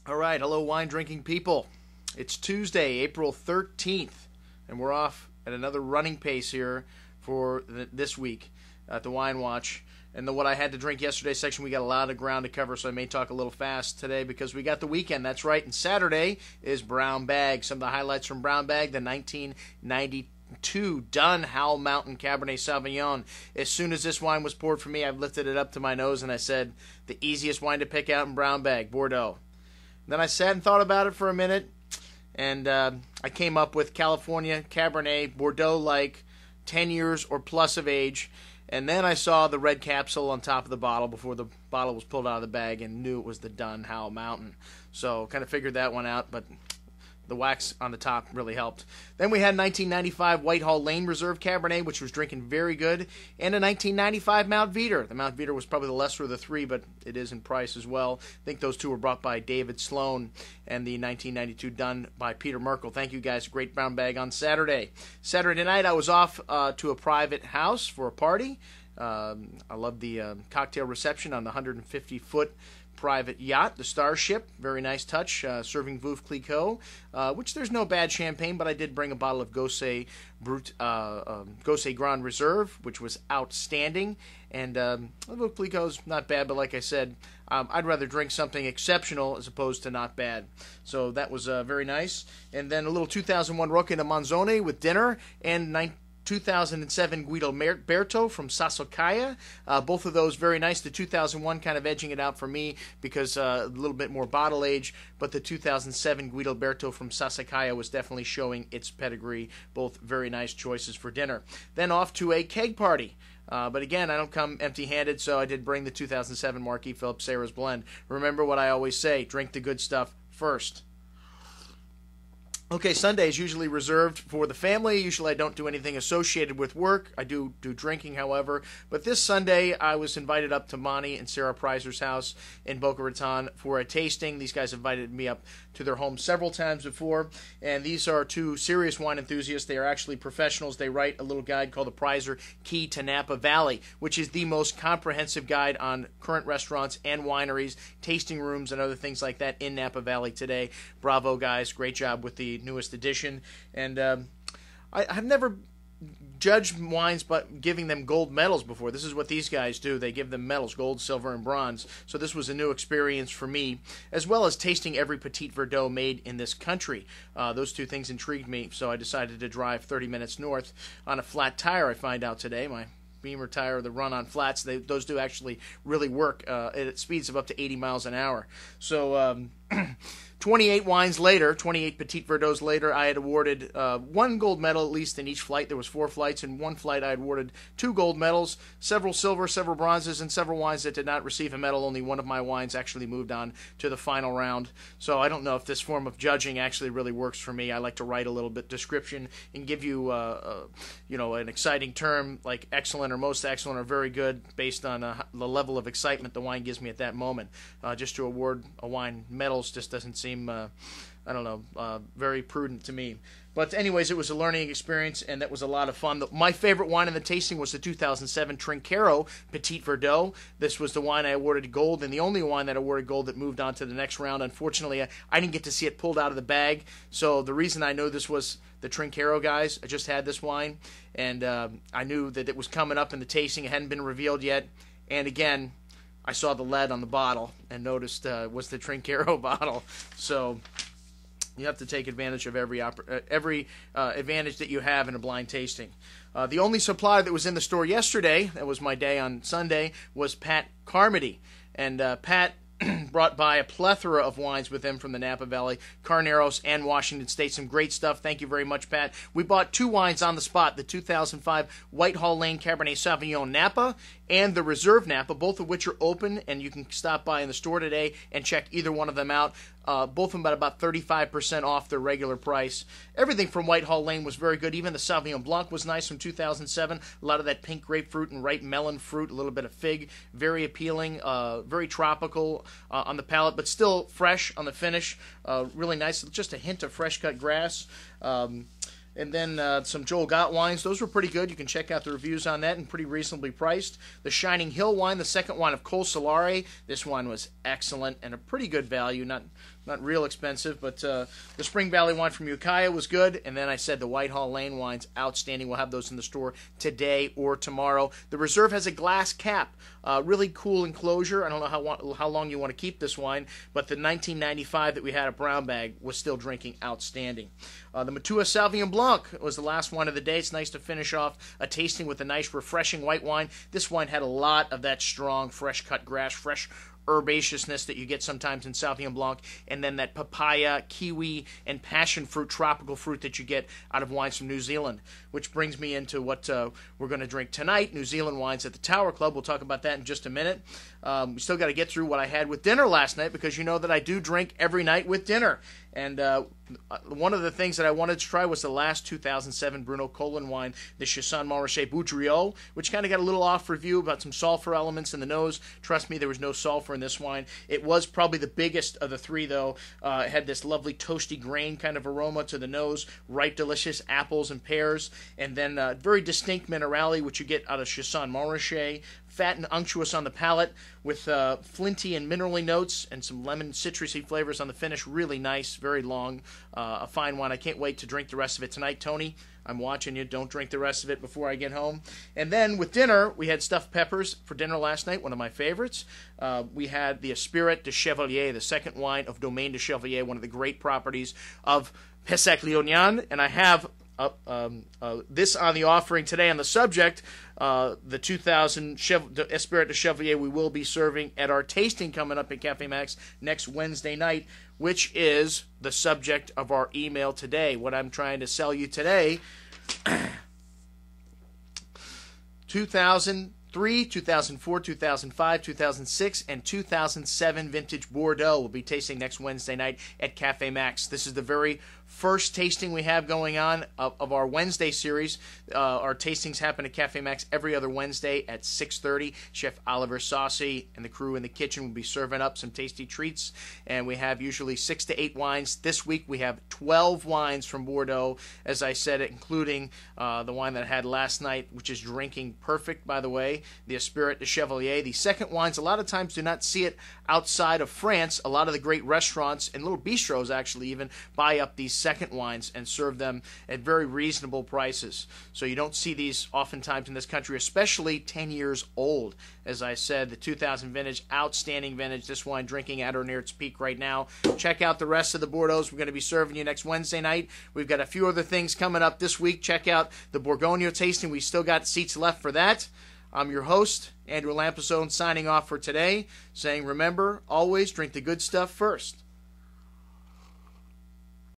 All right, hello, wine drinking people. It's Tuesday, April 13th, and we're off at another running pace here for this week at the Wine Watch. And what I had to drink yesterday section, we got a lot of ground to cover, so I may talk a little fast today because we got the weekend. That's right, and Saturday is Brown Bag. Some of the highlights from Brown Bag, the 1992 Dun Howell Mountain Cabernet Sauvignon. As soon as this wine was poured for me, I lifted it up to my nose and I said, the easiest wine to pick out in Brown Bag, Bordeaux. Then I sat and thought about it for a minute, and I came up with California Cabernet, Bordeaux-like, 10 years or plus of age, and then I saw the red capsule on top of the bottle before the bottle was pulled out of the bag and knew it was the Dun Howell Mountain. So kind of figured that one out, but the wax on the top really helped. Then we had 1995 Whitehall Lane Reserve Cabernet, which was drinking very good, and a 1995 Mount Veeder. The Mount Veeder was probably the lesser of the three, but it is in price as well. I think those two were brought by David Sloan, and the 1992 Dun by Peter Merkel. Thank you guys. Great Brown Bag on Saturday. Saturday night I was off to a private house for a party. I love the cocktail reception on the 150-foot private yacht, the Starship. Very nice touch, serving Veuve Clicquot, which there's no bad champagne, but I did bring a bottle of Gosset Grand Reserve, which was outstanding. And Veuve Clicquot's not bad, but like I said, I'd rather drink something exceptional as opposed to not bad. So that was very nice. And then a little 2001 Rocca di Manzoni with dinner, and 2007 Guido Berto from Sassicaia. Both of those very nice. The 2001 kind of edging it out for me because a little bit more bottle age, but the 2007 Guido Berto from Sassicaia was definitely showing its pedigree. Both very nice choices for dinner. Then off to a keg party. But again, I don't come empty-handed, so I did bring the 2007 Marquis Philip Serres Blend. Remember what I always say, drink the good stuff first. Okay, Sunday is usually reserved for the family. Usually I don't do anything associated with work. I do drinking, however. But this Sunday I was invited up to Monty and Sarah Prizer's house in Boca Raton for a tasting. These guys invited me up to their home several times before. And these are two serious wine enthusiasts. They are actually professionals. They write a little guide called the Prizer Key to Napa Valley, which is the most comprehensive guide on current restaurants and wineries, tasting rooms, and other things like that in Napa Valley today. Bravo, guys. Great job with the newest edition. And I've never judged wines but giving them gold medals before. This is what these guys do. They give them medals, gold, silver, and bronze. So this was a new experience for me, as well as tasting every Petit Verdot made in this country. Those two things intrigued me, so I decided to drive 30 minutes north on a flat tire, I find out today. My Beamer tire, the run on flats, those do actually really work at speeds of up to 80 miles an hour. So 28 wines later, 28 Petit Verdots later, I had awarded one gold medal at least in each flight. There was 4 flights. In one flight, I had awarded 2 gold medals, several silver, several bronzes, and several wines that did not receive a medal. Only one of my wines actually moved on to the final round. So I don't know if this form of judging actually really works for me. I like to write a little bit description and give you, an exciting term like excellent or most excellent or very good based on the level of excitement the wine gives me at that moment. Just to award a wine medals just doesn't seem very prudent to me. But anyways, it was a learning experience, and that was a lot of fun. My favorite wine in the tasting was the 2007 Trinchero Petit Verdot. This was the wine I awarded gold, and the only wine that I awarded gold that moved on to the next round. Unfortunately, I didn't get to see it pulled out of the bag, so the reason I know this was the Trinchero, guys, I just had this wine, and I knew that it was coming up in the tasting. It hadn't been revealed yet, and again, I saw the lead on the bottle and noticed it was the Trinchero bottle. So you have to take advantage of every advantage that you have in a blind tasting. The only supplier that was in the store yesterday, that was my day on Sunday, was Pat Carmody. And Pat brought by a plethora of wines with him from the Napa Valley, Carneros, and Washington State. Some great stuff. Thank you very much, Pat. We bought 2 wines on the spot, the 2005 Whitehall Lane Cabernet Sauvignon Napa and the Reserve Napa, both of which are open, and you can stop by in the store today and check either one of them out. Both of them at about 35% off their regular price. Everything from Whitehall Lane was very good. Even the Sauvignon Blanc was nice from 2007. A lot of that pink grapefruit and ripe melon fruit, a little bit of fig. Very appealing, very tropical on the palate, but still fresh on the finish. Really nice. Just a hint of fresh-cut grass. And then some Joel Gott wines. Those were pretty good. You can check out the reviews on that, and pretty reasonably priced. The Shining Hill wine, the second wine of Col Solare. This wine was excellent and a pretty good value. Not not real expensive, but the Spring Valley wine from Ukiah was good. And then I said the Whitehall Lane wines, outstanding. We'll have those in the store today or tomorrow. The Reserve has a glass cap, really cool enclosure. I don't know how long you want to keep this wine, but the 1995 that we had at Brown Bag was still drinking outstanding. The Matua Sauvignon Blanc was the last wine of the day. It's nice to finish off a tasting with a nice, refreshing white wine. This wine had a lot of that strong, fresh-cut grass, fresh herbaceousness that you get sometimes in Sauvignon Blanc, and then that papaya, kiwi, and passion fruit, tropical fruit that you get out of wines from New Zealand, which brings me into what we're going to drink tonight, New Zealand wines at the Tower Club. We'll talk about that in just a minute. We still got to get through what I had with dinner last night, because you know that I do drink every night with dinner. And one of the things that I wanted to try was the last 2007 Bruno Colin wine, the Chassagne Montrachet Boudreau, which kind of got a little off review about some sulfur elements in the nose. Trust me, there was no sulfur in this wine. It was probably the biggest of the three, though. It had this lovely toasty grain kind of aroma to the nose, ripe, delicious apples and pears, and then very distinct minerality, which you get out of Chassagne Montrachet. Fat and unctuous on the palate, with flinty and minerally notes and some lemon citrusy flavors on the finish. Really nice, very long, a fine wine. I can't wait to drink the rest of it tonight. Tony, I'm watching you. Don't drink the rest of it before I get home. And then with dinner, we had stuffed peppers for dinner last night, one of my favorites. We had the Esprit de Chevalier, the second wine of Domaine de Chevalier, one of the great properties of Pessac-Léognan. And I have this on the offering today on the subject, the 2000 Esprit de Chevalier we will be serving at our tasting coming up at Cafe Maxx next Wednesday night, which is the subject of our email today. What I'm trying to sell you today, 2003, 2004, 2005, 2006, and 2007 vintage Bordeaux will be tasting next Wednesday night at Cafe Maxx. This is the very first tasting we have going on of our Wednesday series. Our tastings happen at Cafe Maxx every other Wednesday at 6:30. Chef Oliver Saucy and the crew in the kitchen will be serving up some tasty treats, and we have usually 6 to 8 wines. This week we have 12 wines from Bordeaux, as I said, including the wine that I had last night, which is drinking perfect, by the way, the Esprit de Chevalier. The second wines, a lot of times do not see it outside of France. A lot of the great restaurants and little bistros actually even buy up these second wines and serve them at very reasonable prices. So you don't see these oftentimes in this country, especially 10 years old. As I said, the 2000 vintage, outstanding vintage. This wine drinking at or near its peak right now. Check out the rest of the Bordeaux we're going to be serving you next Wednesday night. We've got a few other things coming up this week. Check out the Bourgogne tasting. We still got seats left for that. I'm your host, Andrew Lampasone, signing off for today, saying remember, always drink the good stuff first.